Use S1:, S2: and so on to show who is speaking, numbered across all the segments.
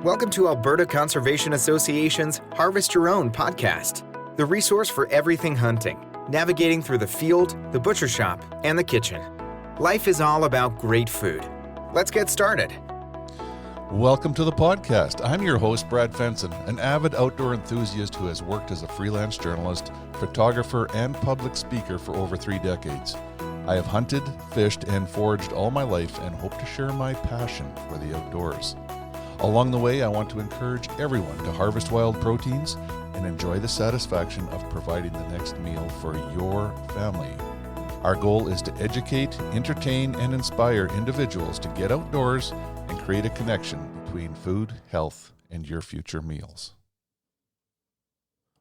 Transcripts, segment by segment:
S1: Welcome to Alberta Conservation Association's Harvest Your Own podcast, the resource for everything hunting, navigating through the field, the butcher shop, and the kitchen. Life is all about great food. Let's get started.
S2: Welcome to the podcast. I'm your host, Brad Fenson, an avid outdoor enthusiast who has worked as a freelance journalist, photographer, and public speaker for over 3 decades. I have hunted, fished, and foraged all my life and hope to share my passion for the outdoors. Along the way, I want to encourage everyone to harvest wild proteins and enjoy the satisfaction of providing the next meal for your family. Our goal is to educate, entertain, and inspire individuals to get outdoors and create a connection between food, health, and your future meals.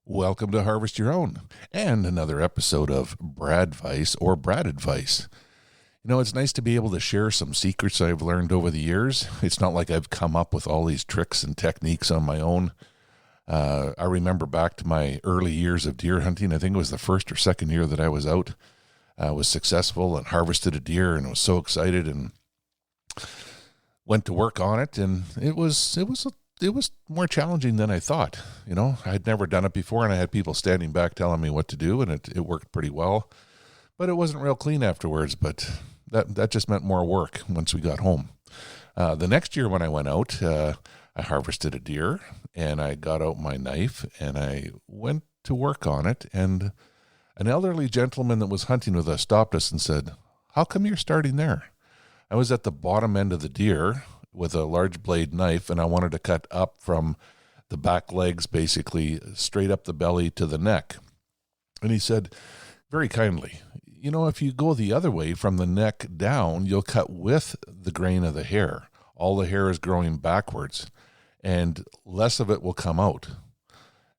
S2: Welcome to Harvest Your Own and another episode of BrAdvice or BrAdvice. You know, it's nice to be able to share some secrets I've learned over the years. It's not like I've come up with all these tricks and techniques on my own. I remember back to my early years of deer hunting. I think it was the first or second year that I was out. I was successful and harvested a deer and was so excited and went to work on it. And it was more challenging than I thought. You know, I'd never done it before, and I had people standing back telling me what to do, and it worked pretty well. But it wasn't real clean afterwards, but that just meant more work once we got home. The next year when I went out, I harvested a deer, and I got out my knife, and I went to work on it, and an elderly gentleman that was hunting with us stopped us and said, "How come you're starting there?" I was at the bottom end of the deer with a large blade knife, and I wanted to cut up from the back legs, basically straight up the belly to the neck. And he said, very kindly, "You know, if you go the other way from the neck down, you'll cut with the grain of the hair. All the hair is growing backwards, and less of it will come out."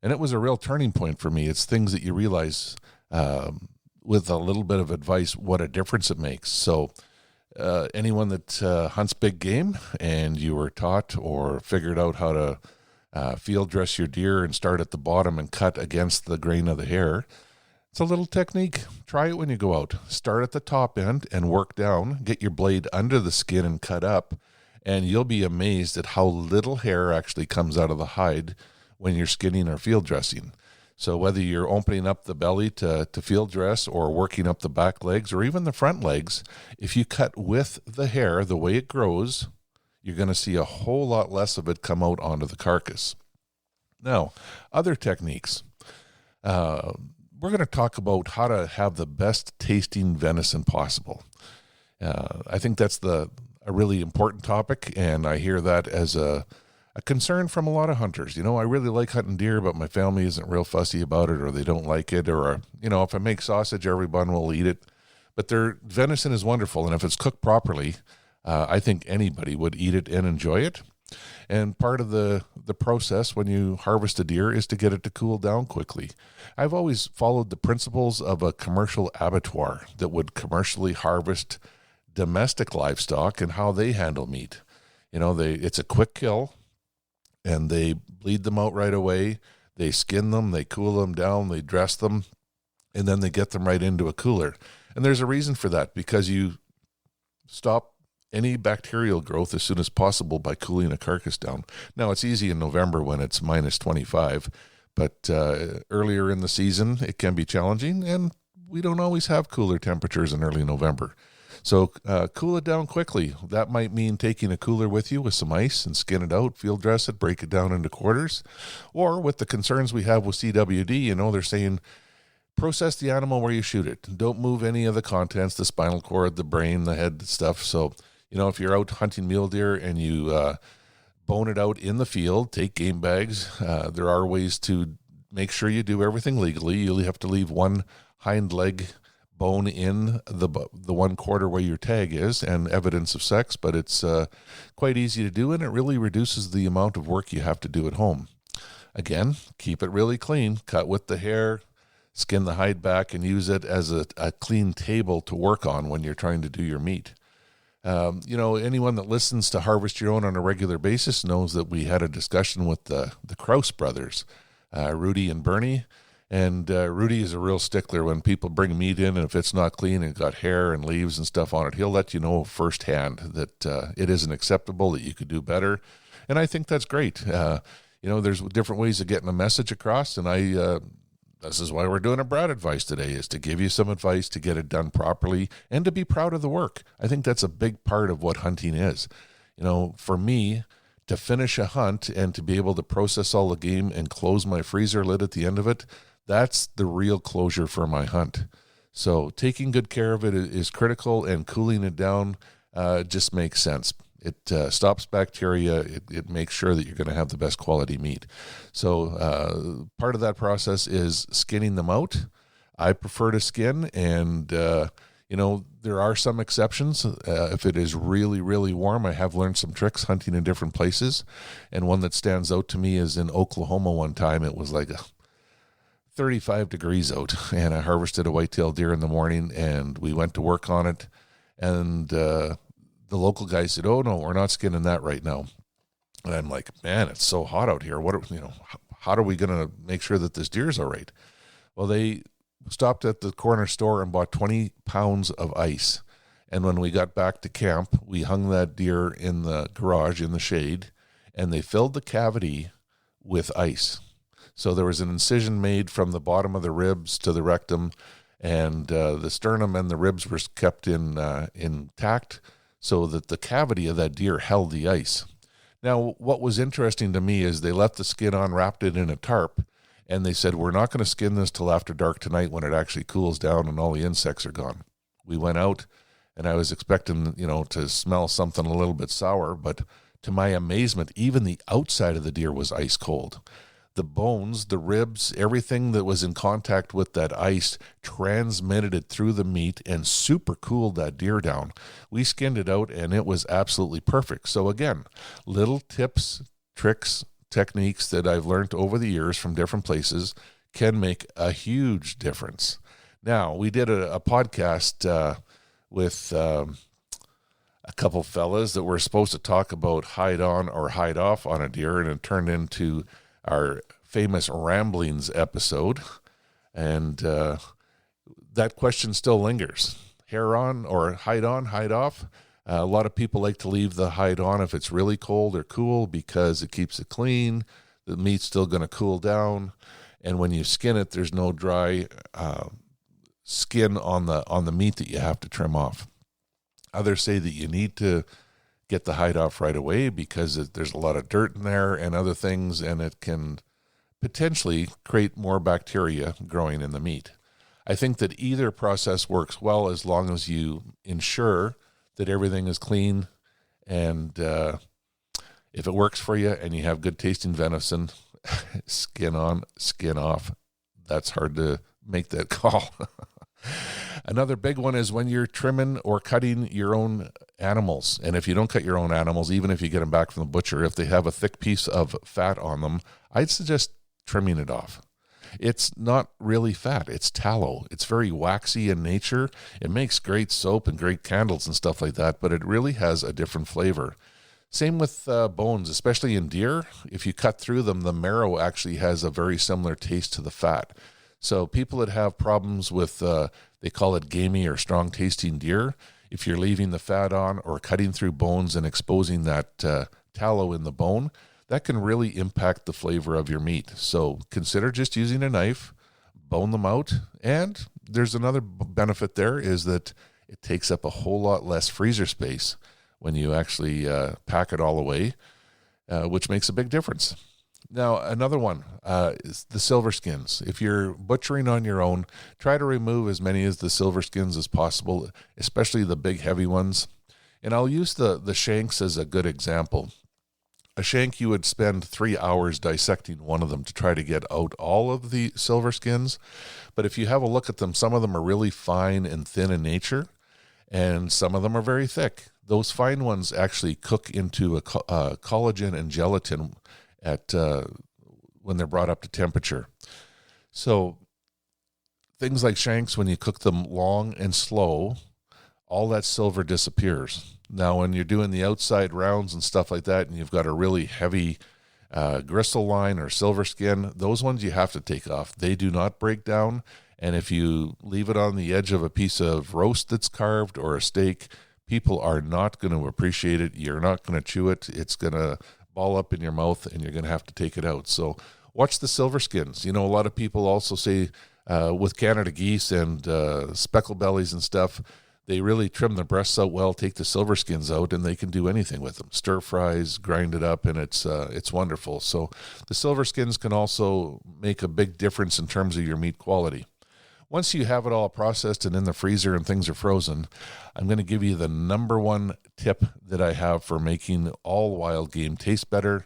S2: And it was a real turning point for me. It's things that you realize with a little bit of advice, what a difference it makes. So anyone that hunts big game and you were taught or figured out how to field dress your deer and start at the bottom and cut against the grain of the hair, it's a little technique. Try it when you go out. Start at the top end and work down. Get your blade under the skin and cut up, and you'll be amazed at how little hair actually comes out of the hide when you're skinning or field dressing. So whether you're opening up the belly to field dress or working up the back legs or even the front legs, if you cut with the hair the way it grows, you're going to see a whole lot less of it come out onto the carcass. Now, other techniques. We're going to talk about how to have the best tasting venison possible. I think that's a really important topic, and I hear that as a concern from a lot of hunters. You know, I really like hunting deer, but my family isn't real fussy about it, or they don't like it, or, you know, if I make sausage, everyone will eat it. But their venison is wonderful, and if it's cooked properly, I think anybody would eat it and enjoy it. And part of the process when you harvest a deer is to get it to cool down quickly. I've always followed the principles of a commercial abattoir that would commercially harvest domestic livestock and how they handle meat. You know, it's a quick kill, and they bleed them out right away. They skin them, they cool them down, they dress them, and then they get them right into a cooler. And there's a reason for that, because you stop any bacterial growth as soon as possible by cooling a carcass down. Now, it's easy in November when it's minus 25, but earlier in the season, it can be challenging, and we don't always have cooler temperatures in early November. So cool it down quickly. That might mean taking a cooler with you with some ice and skin it out, field dress it, break it down into quarters. Or with the concerns we have with CWD, you know, they're saying process the animal where you shoot it. Don't move any of the contents, the spinal cord, the brain, the head stuff. So, you know, if you're out hunting mule deer and you bone it out in the field, take game bags. There are ways to make sure you do everything legally. You have to leave one hind leg bone in the 1/4 where your tag is and evidence of sex, but it's quite easy to do, and it really reduces the amount of work you have to do at home. Again, keep it really clean. Cut with the hair, skin the hide back, and use it as a clean table to work on when you're trying to do your meat. You know, anyone that listens to Harvest Your Own on a regular basis knows that we had a discussion with the Krause brothers, Rudy and Bernie. And Rudy is a real stickler when people bring meat in, and if it's not clean and got hair and leaves and stuff on it, he'll let you know firsthand that it isn't acceptable, that you could do better. And I think that's great. There's different ways of getting a message across, and this is why we're doing a BrAdvice today, is to give you some advice to get it done properly and to be proud of the work. I think that's a big part of what hunting is. For me, to finish a hunt and to be able to process all the game and close my freezer lid at the end of it, that's the real closure for my hunt. So taking good care of it is critical, and cooling it down just makes sense. It stops bacteria. It makes sure that you're going to have the best quality meat. So part of that process is skinning them out. I prefer to skin, and there are some exceptions. If it is really, really warm, I have learned some tricks hunting in different places. And one that stands out to me is in Oklahoma one time. It was like 35 degrees out, and I harvested a whitetail deer in the morning, and we went to work on it. And the local guy said, "Oh no, we're not skinning that right now." And I'm like, "Man, it's so hot out here. How are we going to make sure that this deer's all right?" Well, they stopped at the corner store and bought 20 pounds of ice. And when we got back to camp, we hung that deer in the garage in the shade, and they filled the cavity with ice. So there was an incision made from the bottom of the ribs to the rectum, and the sternum and the ribs were kept intact, so that the cavity of that deer held the ice. Now, what was interesting to me is they left the skin on, wrapped it in a tarp, and they said, "We're not going to skin this till after dark tonight when it actually cools down and all the insects are gone." We went out, and I was expecting, to smell something a little bit sour, but to my amazement, even the outside of the deer was ice cold. The bones, the ribs, everything that was in contact with that ice transmitted it through the meat and super cooled that deer down. We skinned it out, and it was absolutely perfect. So again, little tips, tricks, techniques that I've learned over the years from different places can make a huge difference. Now, we did a podcast with a couple fellas that were supposed to talk about hide on or hide off on a deer, and it turned into our famous ramblings episode, and that question still lingers. Hair on or hide off? A lot of people like to leave the hide on if it's really cold or cool because it keeps it clean. The meat's still going to cool down, and when you skin it, there's no dry skin on the meat that you have to trim off. Others say that you need to get the hide off right away because there's a lot of dirt in there and other things, and it can potentially create more bacteria growing in the meat. I think that either process works well as long as you ensure that everything is clean, and if it works for you and you have good tasting venison, skin on, skin off. That's hard to make that call. Another big one is when you're trimming or cutting your own animals. And if you don't cut your own animals, even if you get them back from the butcher, if they have a thick piece of fat on them, I'd suggest trimming it off. It's not really fat. It's tallow. It's very waxy in nature. It makes great soap and great candles and stuff like that, but it really has a different flavor. Same with bones, especially in deer. If you cut through them, the marrow actually has a very similar taste to the fat. So people that have problems with, they call it gamey or strong tasting deer, if you're leaving the fat on or cutting through bones and exposing that tallow in the bone, that can really impact the flavor of your meat. So consider just using a knife, bone them out. And there's another benefit there is that it takes up a whole lot less freezer space when you actually pack it all away, which makes a big difference. Now, another one is the silver skins. If you're butchering on your own, try to remove as many of the silver skins as possible, especially the big heavy ones. And I'll use the shanks as a good example. A shank, you would spend 3 hours dissecting one of them to try to get out all of the silver skins. But if you have a look at them, some of them are really fine and thin in nature, and some of them are very thick. Those fine ones actually cook into a collagen and gelatin at when they're brought up to temperature. So things like shanks, when you cook them long and slow, all that silver disappears. Now, when you're doing the outside rounds and stuff like that, and you've got a really heavy gristle line or silver skin, those ones you have to take off. They do not break down, and if you leave it on the edge of a piece of roast that's carved or a steak, people are not going to appreciate it. You're not going to chew it. It's going to ball up in your mouth and you're going to have to take it out. So watch the silver skins. A lot of people also say with Canada geese and speckle bellies and stuff, they really trim the breasts out well, take the silver skins out, and they can do anything with them. Stir fries, grind it up, and it's wonderful. So the silver skins can also make a big difference in terms of your meat quality. Once you have it all processed and in the freezer and things are frozen, I'm going to give you the number one tip that I have for making all wild game taste better.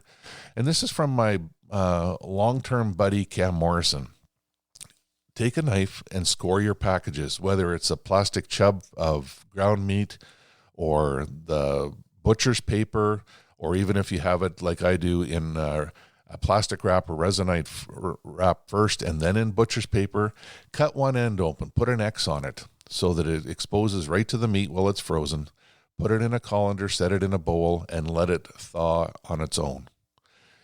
S2: And this is from my long-term buddy, Cam Morrison. Take a knife and score your packages, whether it's a plastic chub of ground meat or the butcher's paper, or even if you have it like I do in a plastic wrap or resinite wrap first and then in butcher's paper. Cut one end open, put an X on it so that it exposes right to the meat while it's frozen. Put it in a colander, set it in a bowl, and let it thaw on its own.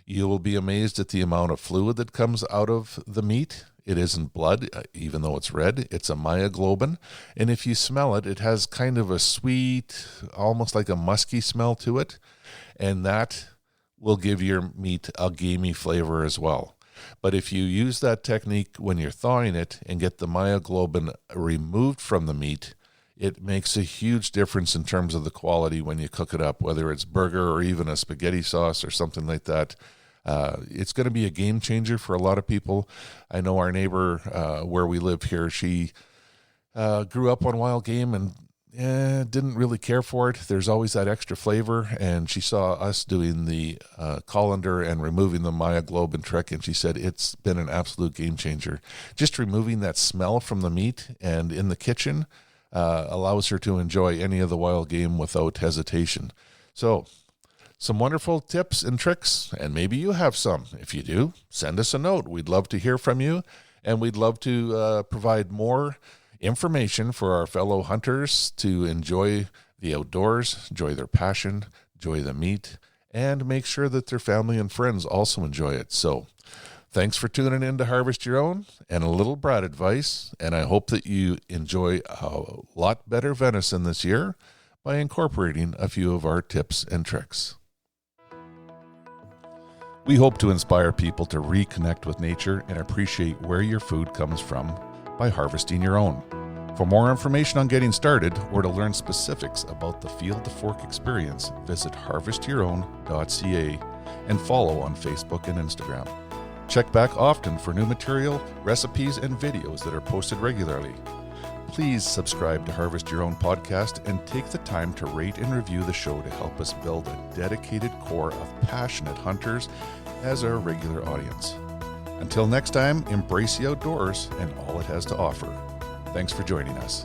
S2: You will be amazed at the amount of fluid that comes out of the meat. It isn't blood, even though it's red. It's a myoglobin. And if you smell it, it has kind of a sweet, almost like a musky smell to it. And that will give your meat a gamey flavor as well. But if you use that technique when you're thawing it and get the myoglobin removed from the meat, it makes a huge difference in terms of the quality when you cook it up, whether it's burger or even a spaghetti sauce or something like that. It's going to be a game changer for a lot of people. I know our neighbor where we live here, she grew up on wild game and didn't really care for it. There's always that extra flavor, and she saw us doing the colander and removing the myoglobin trick, and she said it's been an absolute game changer. Just removing that smell from the meat and in the kitchen allows her to enjoy any of the wild game without hesitation. So some wonderful tips and tricks, and maybe you have some. If you do, send us a note. We'd love to hear from you, and we'd love to provide more information for our fellow hunters to enjoy the outdoors, enjoy their passion, enjoy the meat, and make sure that their family and friends also enjoy it. So thanks for tuning in to Harvest Your Own and a little Brad advice, and I hope that you enjoy a lot better venison this year by incorporating a few of our tips and tricks. We hope to inspire people to reconnect with nature and appreciate where your food comes from by harvesting your own. For more information on getting started or to learn specifics about the Field to Fork experience, visit harvestyourown.ca and follow on Facebook and Instagram. Check back often for new material, recipes, and videos that are posted regularly. Please subscribe to Harvest Your Own podcast and take the time to rate and review the show to help us build a dedicated core of passionate hunters as our regular audience. Until next time, embrace the outdoors and all it has to offer. Thanks for joining us.